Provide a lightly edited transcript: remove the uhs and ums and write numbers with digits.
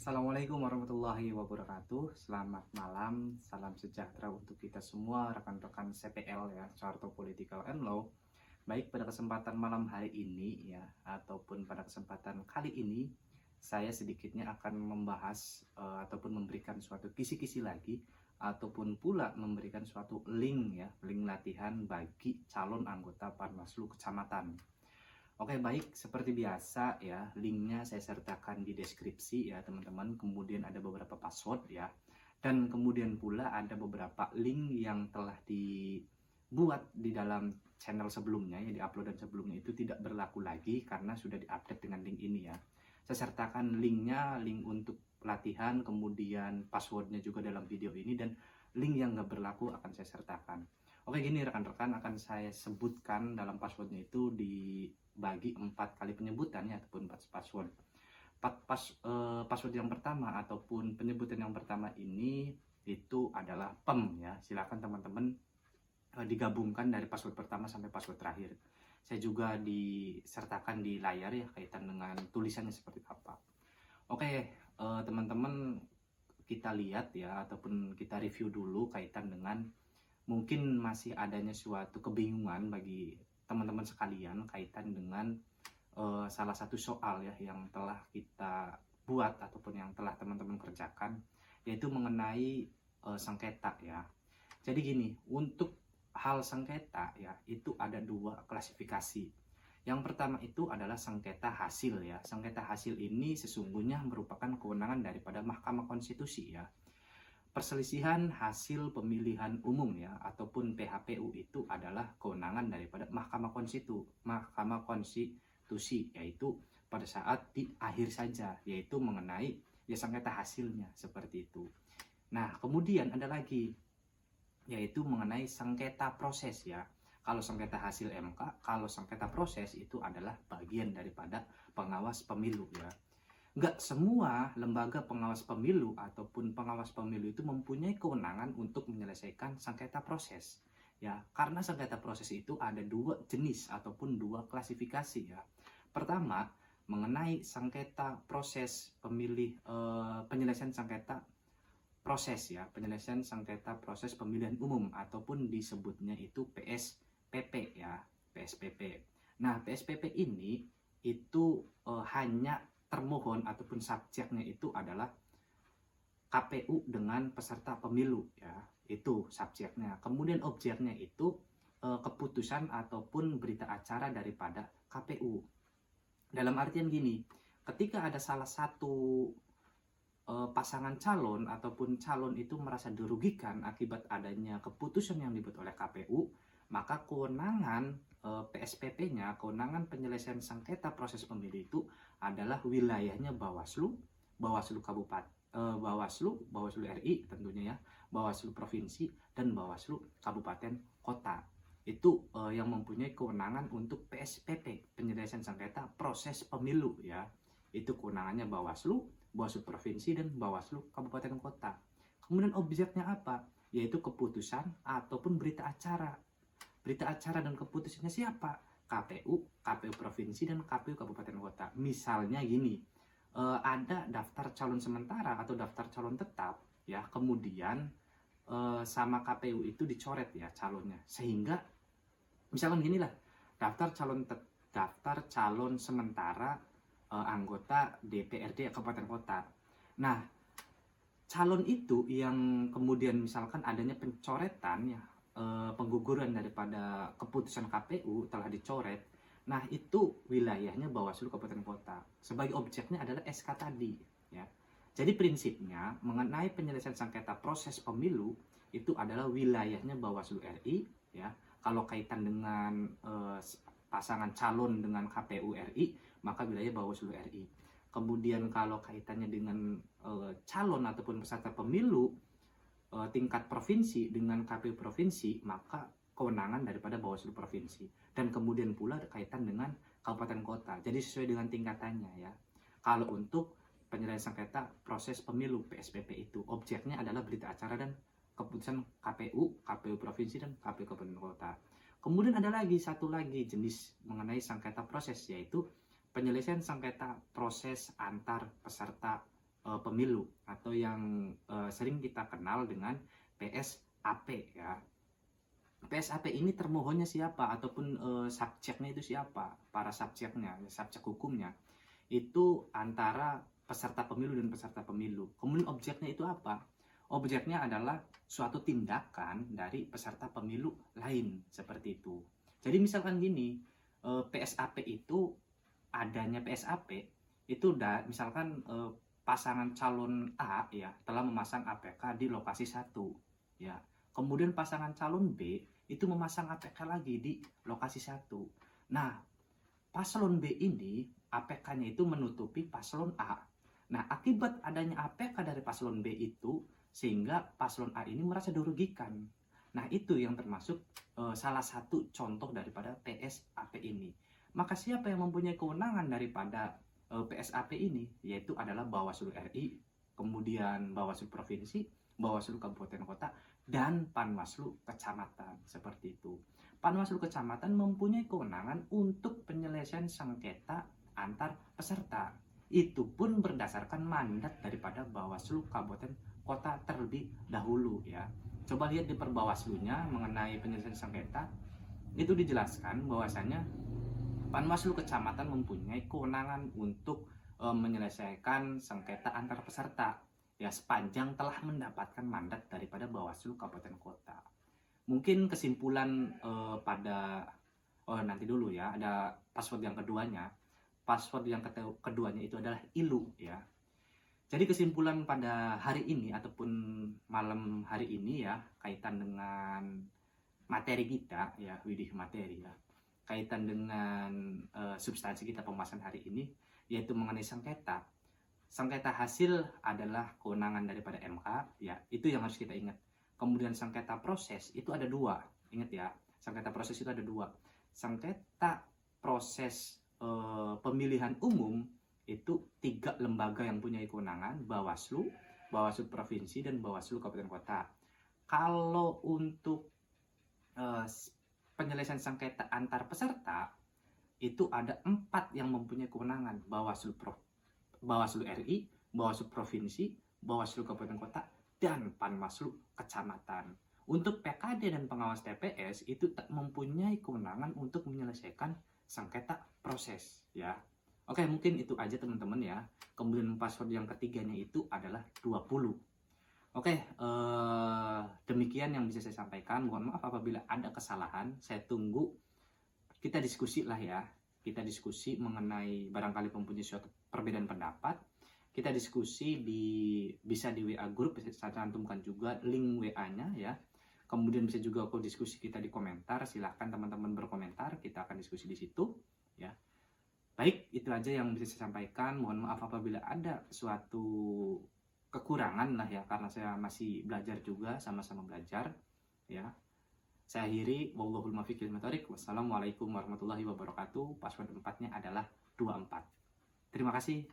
Assalamualaikum warahmatullahi wabarakatuh. Selamat malam, salam sejahtera untuk kita semua rekan-rekan CPL ya, Charter Political and Law. Baik, pada kesempatan malam hari ini ya, ataupun pada kesempatan kali ini, saya sedikitnya akan membahas ataupun memberikan suatu kisi-kisi lagi, ataupun pula memberikan suatu link ya, link latihan bagi calon anggota Panwaslu Kecamatan. Oke, baik, seperti biasa ya, linknya saya sertakan di deskripsi ya teman-teman. Kemudian ada beberapa password ya, dan kemudian pula ada beberapa link yang telah dibuat di dalam channel sebelumnya, yang diupload dan sebelumnya itu tidak berlaku lagi karena sudah diupdate dengan link ini ya. Saya sertakan linknya, link untuk pelatihan, kemudian passwordnya juga dalam video ini, dan link yang nggak berlaku akan saya sertakan. Oke, gini rekan-rekan, akan saya sebutkan dalam passwordnya itu dibagi 4 kali penyebutan ya, ataupun 4 password. Password yang pertama ataupun penyebutan yang pertama ini itu adalah PEM ya. Silakan teman-teman digabungkan dari password pertama sampai password terakhir. Saya juga disertakan di layar ya, kaitan dengan tulisannya seperti apa. Oke, teman-teman, kita lihat ya, ataupun kita review dulu kaitan dengan mungkin masih adanya suatu kebingungan bagi teman-teman sekalian kaitan dengan salah satu soal ya yang telah kita buat ataupun yang telah teman-teman kerjakan, yaitu mengenai sengketa ya. Jadi gini, untuk hal sengketa ya itu ada 2 klasifikasi. Yang pertama itu adalah sengketa hasil ya. Sengketa hasil ini sesungguhnya merupakan kewenangan daripada Mahkamah Konstitusi ya. Perselisihan hasil pemilihan umum ya ataupun PHPU itu adalah kewenangan daripada Mahkamah Konstitusi, yaitu pada saat di akhir saja, yaitu mengenai ya sengketa hasilnya seperti itu. Nah, kemudian ada lagi yaitu mengenai sengketa proses ya. Kalau sengketa hasil MK, kalau sengketa proses itu adalah bagian daripada pengawas pemilu ya. Nggak semua lembaga pengawas pemilu ataupun pengawas pemilu itu mempunyai kewenangan untuk menyelesaikan sengketa proses ya, karena sengketa proses itu ada 2 jenis ataupun 2 klasifikasi ya. Pertama, mengenai sengketa proses penyelesaian sengketa proses ya, penyelesaian sengketa proses pemilihan umum ataupun disebutnya itu PSPP ya, PSPP. Nah, PSPP ini itu hanya termohon ataupun subjeknya itu adalah KPU dengan peserta pemilu ya, itu subjeknya. Kemudian objeknya itu keputusan ataupun berita acara daripada KPU. Dalam artian gini, ketika ada salah satu pasangan calon ataupun calon itu merasa dirugikan akibat adanya keputusan yang dibuat oleh KPU, maka kewenangan PSPP-nya, kewenangan penyelesaian sengketa proses pemilu itu adalah wilayahnya Bawaslu, Bawaslu Kabupaten, Bawaslu RI tentunya ya, Bawaslu Provinsi dan Bawaslu Kabupaten Kota. Itu yang mempunyai kewenangan untuk PSPP, penyelesaian sengketa proses pemilu ya. Itu kewenangannya Bawaslu, Bawaslu Provinsi dan Bawaslu Kabupaten Kota. Kemudian objeknya apa? Yaitu keputusan ataupun berita acara. Berita acara dan keputusannya siapa? KPU, KPU Provinsi, dan KPU Kabupaten Kota. Misalnya gini, ada daftar calon sementara atau daftar calon tetap, ya, kemudian sama KPU itu dicoret ya calonnya, sehingga misalkan gini lah, daftar calon sementara anggota DPRD Kabupaten Kota. Nah, calon itu yang kemudian misalkan adanya pencoretan ya, pengguguran daripada keputusan KPU telah dicoret. Nah, itu wilayahnya Bawaslu Kabupaten Kota. Sebagai objeknya adalah SK tadi ya. Jadi prinsipnya mengenai penyelesaian sengketa proses pemilu itu adalah wilayahnya Bawaslu RI ya. Kalau kaitan dengan pasangan calon dengan KPU RI, maka wilayah Bawaslu RI. Kemudian kalau kaitannya dengan calon ataupun peserta pemilu tingkat provinsi dengan KPU provinsi, maka kewenangan daripada Bawaslu provinsi. Dan kemudian pula kaitan dengan kabupaten kota. Jadi sesuai dengan tingkatannya ya. Kalau untuk penyelesaian sengketa proses pemilu PSPP itu objeknya adalah berita acara dan keputusan KPU, KPU provinsi dan KPU kabupaten kota. Kemudian ada lagi satu lagi jenis mengenai sengketa proses, yaitu penyelesaian sengketa proses antar peserta pemilu atau yang sering kita kenal dengan PSAP ya. PSAP ini termohonnya siapa ataupun subjeknya itu siapa? Para subjeknya, subjek hukumnya itu antara peserta pemilu dan peserta pemilu. Kemudian objeknya itu apa? Objeknya adalah suatu tindakan dari peserta pemilu lain seperti itu. Jadi misalkan gini, PSAP itu adanya PSAP itu misalkan pasangan calon A ya telah memasang APK di lokasi 1 ya. Kemudian pasangan calon B itu memasang APK lagi di lokasi 1. Nah, paslon B ini APK-nya itu menutupi paslon A. Nah, akibat adanya APK dari paslon B itu sehingga paslon A ini merasa dirugikan. Nah, itu yang termasuk salah satu contoh daripada PSAP ini. Maka siapa yang mempunyai kewenangan daripada PSAP ini? Yaitu adalah Bawaslu RI, kemudian Bawaslu Provinsi, Bawaslu Kabupaten Kota, dan Panwaslu Kecamatan, seperti itu. Panwaslu Kecamatan mempunyai kewenangan untuk penyelesaian sengketa antar peserta. Itu pun berdasarkan mandat daripada Bawaslu Kabupaten Kota terlebih dahulu ya. Coba lihat di Perbawaslunya mengenai penyelesaian sengketa, itu dijelaskan bahwasanya Panwaslu Kecamatan mempunyai kewenangan untuk menyelesaikan sengketa antar peserta ya sepanjang telah mendapatkan mandat daripada Bawaslu Kabupaten Kota. Mungkin kesimpulan pada nanti dulu ya, ada password yang keduanya. Password yang keduanya itu adalah ILU ya. Jadi kesimpulan pada hari ini ataupun malam hari ini ya, kaitan dengan materi kita ya, widih materi ya, kaitan dengan substansi kita pembahasan hari ini, yaitu mengenai sengketa. Sengketa hasil adalah kewenangan daripada MK ya, itu yang harus kita ingat. Kemudian sengketa proses itu ada 2, ingat ya, sengketa proses itu ada 2. Sengketa proses pemilihan umum itu 3 lembaga yang punya kewenangan, Bawaslu, Bawaslu Provinsi, dan Bawaslu Kabupaten Kota. Kalau untuk penyelesaian sengketa antar peserta itu ada 4 yang mempunyai kewenangan, Bawaslu RI, Bawaslu Provinsi, Bawaslu Kabupaten Kota, dan Panwaslu Kecamatan. Untuk PKD dan pengawas TPS itu tak mempunyai kewenangan untuk menyelesaikan sengketa proses ya. Oke, mungkin itu aja teman-teman ya. Kemudian password yang ketiganya itu adalah 20. Oke, demikian yang bisa saya sampaikan. Mohon maaf apabila ada kesalahan. Saya tunggu kita diskusi lah ya. Kita diskusi mengenai barangkali mempunyai suatu perbedaan pendapat. Kita diskusi bisa di WA group, saya cantumkan juga link WA-nya ya. Kemudian bisa juga aku diskusi kita di komentar. Silahkan teman-teman berkomentar, kita akan diskusi di situ ya. Baik, itu aja yang bisa saya sampaikan. Mohon maaf apabila ada suatu kekurangan lah ya, karena saya masih belajar juga, sama-sama belajar ya. Saya akhiri, wallahul muwaffiq lil thoriq. Wassalamualaikum warahmatullahi wabarakatuh. Password 4-nya adalah 24. Terima kasih.